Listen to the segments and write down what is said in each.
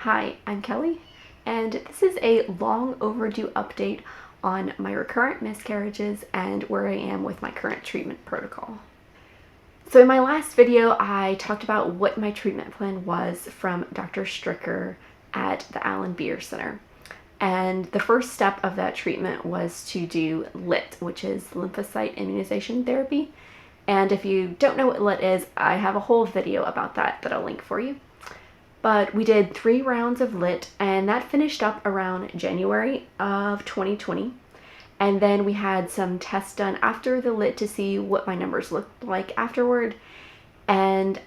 Hi, I'm Kelly, and this is a long overdue update on my recurrent miscarriages and where I am with my current treatment protocol. So in my last video, I talked about what my treatment plan was from Dr. Stricker at the Allen Beer Center. And the first step of that treatment was to do LIT, which is lymphocyte immunization therapy. And if you don't know what LIT is, I have a whole video about that I'll link for you. But we did 3 rounds of LIT, and that finished up around January of 2020. And then we had some tests done after the LIT to see what my numbers looked like afterward. And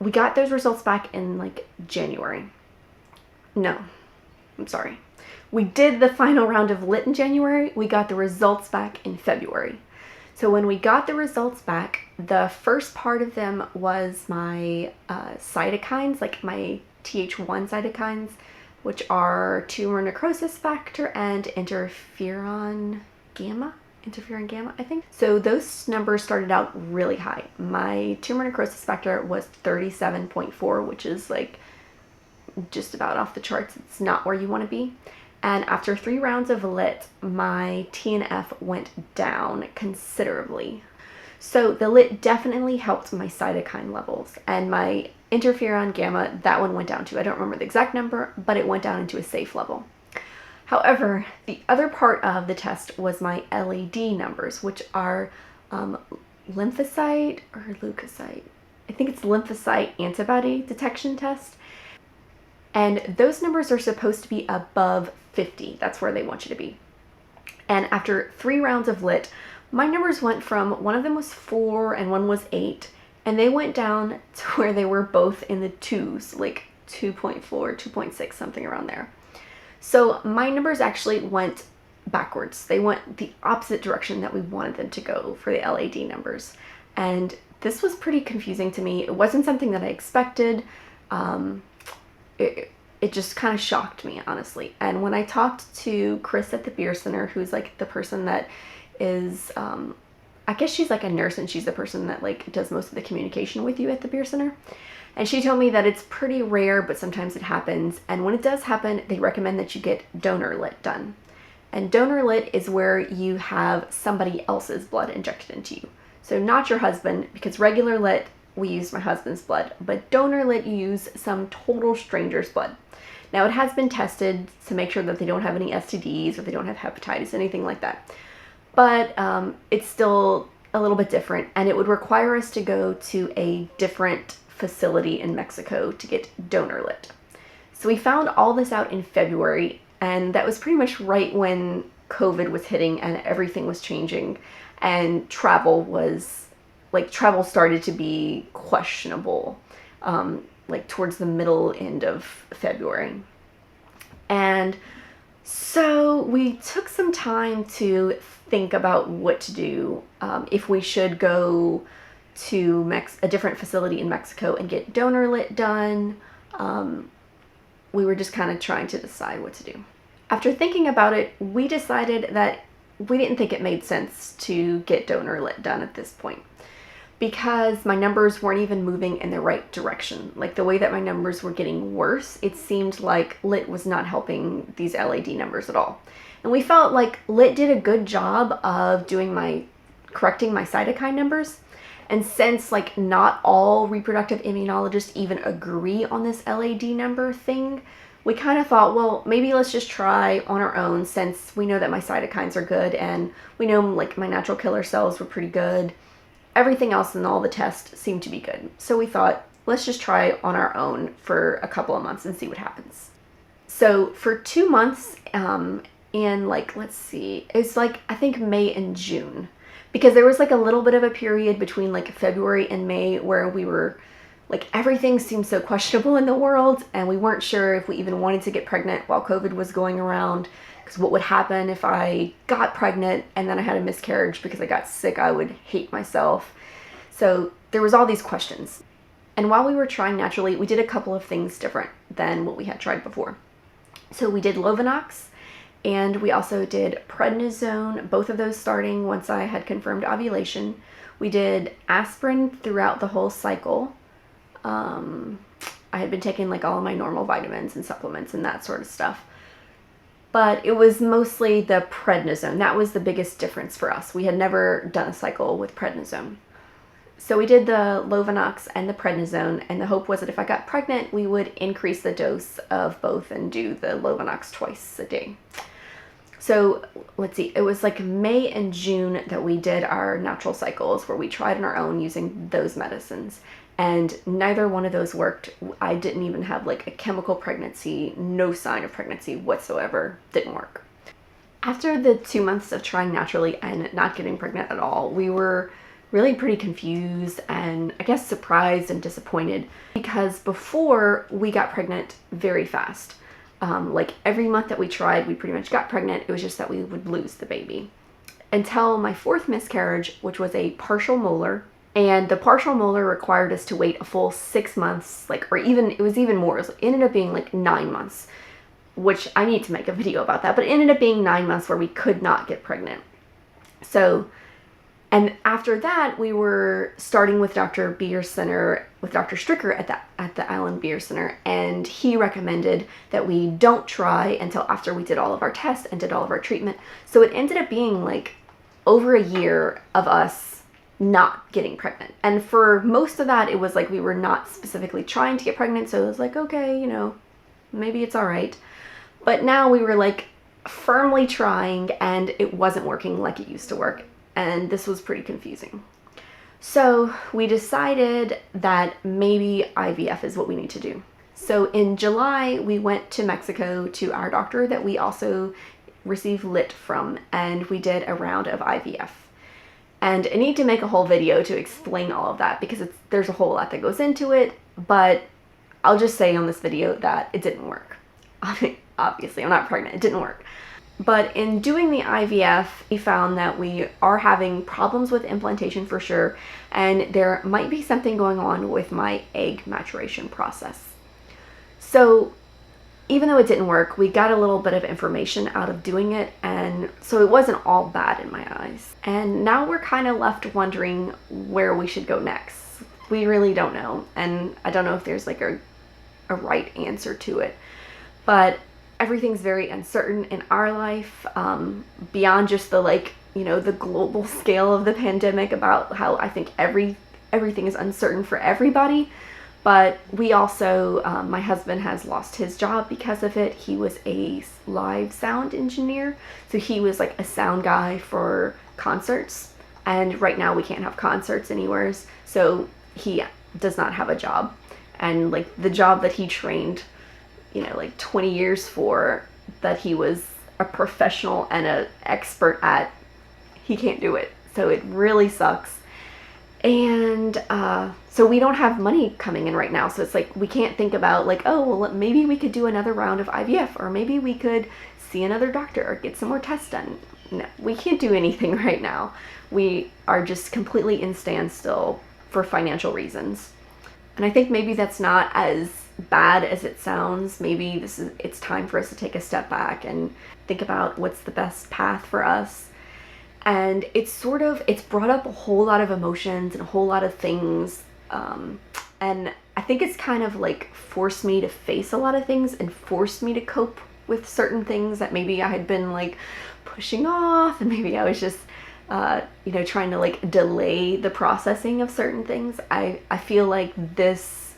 we got those results back in like January. No, I'm sorry. We did the final round of LIT in January. We got the results back in February. So when we got the results back, the first part of them was my cytokines, like my Th1 cytokines, which are tumor necrosis factor and interferon gamma, I think. So those numbers started out really high. My tumor necrosis factor was 37.4, which is like just about off the charts. It's not where you want to be. And after 3 rounds of LIT, my TNF went down considerably. So the LIT definitely helped my cytokine levels, and my interferon gamma, that one went down too. I don't remember the exact number, but it went down into a safe level. However, the other part of the test was my LAD numbers, which are lymphocyte or leukocyte. I think it's lymphocyte antibody detection test. And those numbers are supposed to be above 50. That's where they want you to be. And after 3 rounds of LIT, my numbers went from, one of them was 4 and one was 8, and they went down to where they were both in the 2s, like 2.4, 2.6, something around there. So my numbers actually went backwards. They went the opposite direction that we wanted them to go for the LAD numbers. And this was pretty confusing to me. It wasn't something that I expected. It just kind of shocked me, honestly. And when I talked to Chris at the Beer Center, who's like the person that is, I guess she's like a nurse, and she's the person that like does most of the communication with you at the Beer Center. And she told me that it's pretty rare, but sometimes it happens. And when it does happen, they recommend that you get donor LIT done. And donor LIT is where you have somebody else's blood injected into you. So not your husband, because regular LIT, we use my husband's blood, but donor LIT, you use some total stranger's blood. Now, it has been tested to make sure that they don't have any STDs or they don't have hepatitis, anything like that. But it's still a little bit different, and it would require us to go to a different facility in Mexico to get donor LIT. So we found all this out in February, and that was pretty much right when COVID was hitting and everything was changing, and travel started to be questionable, like towards the middle end of February. And so we took some time to think about what to do, if we should go to a different facility in Mexico and get donor LIT done. We were just kind of trying to decide what to do. After thinking about it, we decided that we didn't think it made sense to get donor LIT done at this point, because my numbers weren't even moving in the right direction. Like the way that my numbers were getting worse, it seemed like LIT was not helping these LAD numbers at all. And we felt like LIT did a good job of correcting my cytokine numbers. And since like not all reproductive immunologists even agree on this LAD number thing, we kind of thought, well, maybe let's just try on our own, since we know that my cytokines are good and we know like my natural killer cells were pretty good. Everything else in all the tests seemed to be good. So we thought, let's just try on our own for a couple of months and see what happens. So for 2 months, in like, let's see, it's like, I think May and June, because there was like a little bit of a period between like February and May where we were like, everything seemed so questionable in the world, and we weren't sure if we even wanted to get pregnant while COVID was going around. Because what would happen if I got pregnant and then I had a miscarriage because I got sick? I would hate myself. So there was all these questions. And while we were trying naturally, we did a couple of things different than what we had tried before. So we did Lovenox, and we also did prednisone, both of those starting once I had confirmed ovulation. We did aspirin throughout the whole cycle. I had been taking like all of my normal vitamins and supplements and that sort of stuff. But it was mostly the prednisone. That was the biggest difference for us. We had never done a cycle with prednisone. So we did the Lovenox and the prednisone, and the hope was that if I got pregnant, we would increase the dose of both and do the Lovenox twice a day. So let's see, it was like May and June that we did our natural cycles where we tried on our own using those medicines. And neither one of those worked. I didn't even have like a chemical pregnancy, no sign of pregnancy whatsoever, didn't work. After the 2 months of trying naturally and not getting pregnant at all, we were really pretty confused and I guess surprised and disappointed, because before we got pregnant very fast. Like every month that we tried, we pretty much got pregnant. It was just that we would lose the baby. Until my 4th miscarriage, which was a partial molar. And the partial molar required us to wait a full 6 months, like, or even, it was even more. It ended up being like 9 months, which I need to make a video about that, but it ended up being 9 months where we could not get pregnant. So, and after that, we were starting with Dr. Stricker at the Island Beer Center, and he recommended that we don't try until after we did all of our tests and did all of our treatment. So it ended up being like over a year of us not getting pregnant. And for most of that, it was like we were not specifically trying to get pregnant, so it was like, okay, you know, maybe it's all right. But now we were like firmly trying, and it wasn't working like it used to work. And this was pretty confusing. So we decided that maybe IVF is what we need to do. So in July, we went to Mexico to our doctor that we also received lit from, and we did a round of IVF. And I need to make a whole video to explain all of that because there's a whole lot that goes into it, but I'll just say on this video that it didn't work. Obviously, I'm not pregnant, it didn't work. But in doing the IVF, we found that we are having problems with implantation for sure, and there might be something going on with my egg maturation process. So even though it didn't work, we got a little bit of information out of doing it, and so it wasn't all bad in my eyes. And now we're kind of left wondering where we should go next. We really don't know, and I don't know if there's like a right answer to it, but everything's very uncertain in our life, beyond just the the global scale of the pandemic, about how I think everything is uncertain for everybody. But we also, my husband has lost his job because of it. He was a live sound engineer, so he was like a sound guy for concerts, and right now we can't have concerts anywhere, so he does not have a job. And like the job that he trained, like 20 years for, that he was a professional and an expert at, he can't do it. So it really sucks. And so we don't have money coming in right now. So it's like we can't think about like, oh, well, maybe we could do another round of IVF, or maybe we could see another doctor or get some more tests done. No, we can't do anything right now. We are just completely in standstill for financial reasons. And I think maybe that's not as bad as it sounds. Maybe it's time for us to take a step back and think about what's the best path for us. And it's brought up a whole lot of emotions and a whole lot of things. And I think it's kind of like forced me to face a lot of things and forced me to cope with certain things that maybe I had been like pushing off, and maybe I was just trying to like delay the processing of certain things. I feel like this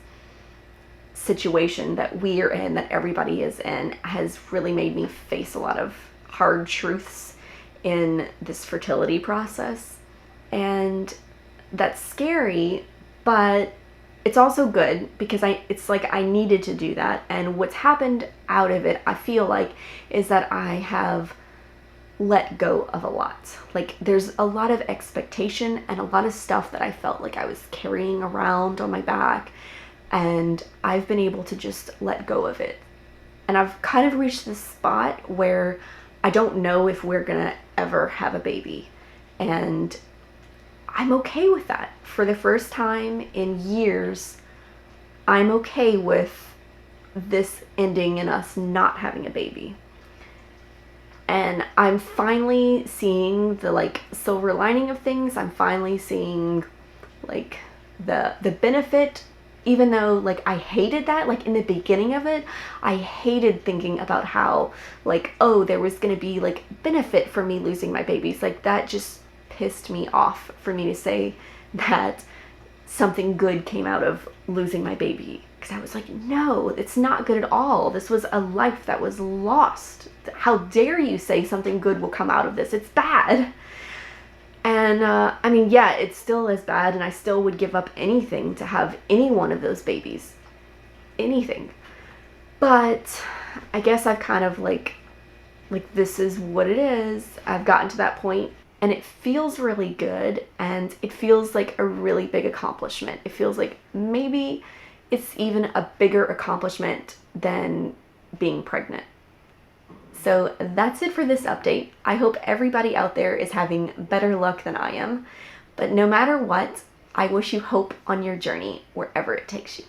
situation that we are in, that everybody is in, has really made me face a lot of hard truths in this fertility process. And that's scary, but it's also good because it's like I needed to do that. And what's happened out of it, I feel like, is that I have let go of a lot. Like there's a lot of expectation and a lot of stuff that I felt like I was carrying around on my back, and I've been able to just let go of it. And I've kind of reached this spot where I don't know if we're gonna ever have a baby, and I'm okay with that. For the first time in years, I'm okay with this ending and us not having a baby. And I'm finally seeing the like silver lining of things. I'm finally seeing like the benefit even though like I hated that, like in the beginning of it, I hated thinking about how like, oh, there was going to be like benefit for me losing my babies. Like that just pissed me off for me to say that something good came out of losing my baby. Because I was like, no, it's not good at all. This was a life that was lost. How dare you say something good will come out of this? It's bad. And I mean, yeah, it's still as bad, and I still would give up anything to have any one of those babies. Anything. But I guess I've kind of like this is what it is. I've gotten to that point, and it feels really good, and it feels like a really big accomplishment. It feels like maybe it's even a bigger accomplishment than being pregnant. So that's it for this update. I hope everybody out there is having better luck than I am. But no matter what, I wish you hope on your journey wherever it takes you.